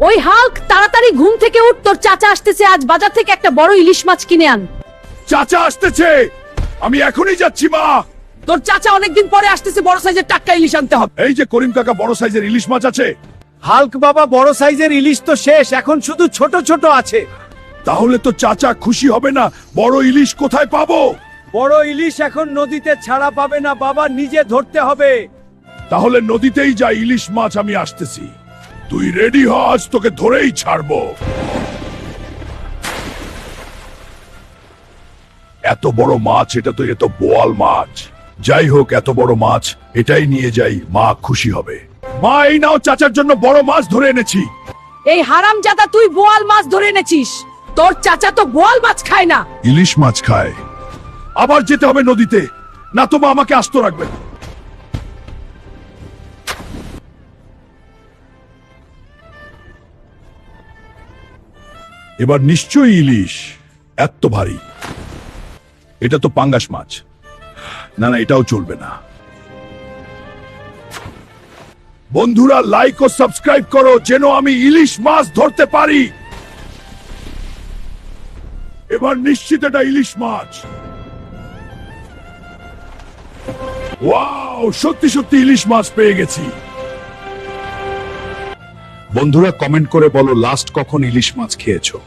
ওই হাল্ক, তাড়াতাড়ি ঘুম থেকে উঠ, তোর চাচা আসতেছে, আজ বাজার থেকে একটা বড় ইলিশ মাছ কিনে আন। চাচা আসতেছে, আমি এখনই যাচ্ছি মা। তোর চাচা অনেকদিন পরে আসতেছে, বড় সাইজের টাটকা ইলিশ আনতে হবে। এই যে করিম কাকা, বড় সাইজের ইলিশ মাছ আছে? হাল্ক বাবা, বড় সাইজের ইলিশ তো শেষ, এখন শুধু ছোট ছোট আছে। তাহলে তো চাচা খুশি হবে না, বড় ইলিশ কোথায় পাবো? বড় ইলিশ এখন নদীতে ছাড়া পাবে না বাবা, নিজে ধরতে হবে। তাহলে নদীতেই যা, ইলিশ মাছ আমি আসতেছি, তুই রেডি হ, আজ তোকে ধরেই ছাড়বো। এত বড় মাছ, এটা তো এত বোয়াল মাছ। যাই হোক, এত বড় মাছ, এটাই নিয়ে যাই, মা খুশি হবে। মা, এই নাও, চাচার জন্য বড় মাছ ধরে এনেছি। এই হারামজাদা, তুই বোয়াল মাছ ধরে এনেছিস? তোর চাচা তো বোয়াল মাছ খায় না। ইলিশ মাছ খায়। আবার যেতে হবে নদীতে, না তো মা আমাকে আস্ত রাখবে। এবার নিশ্চয়ই ইলিশ, এত ভারী। এটা তো পাঙ্গাস মাছ, না না, এটাও চলবে না। বন্ধুরা, লাইক ও সাবস্ক্রাইব করো, যেন আমি ইলিশ মাছ ধরতে পারি। এবার নিশ্চিত এটা ইলিশ মাছ। ওয়াও, সত্যি সত্যি ইলিশ মাছ পেয়ে গেছি। বন্ধুরা, কমেন্ট করে বলো লাস্ট কখন ইলিশ মাছ খেয়েছো।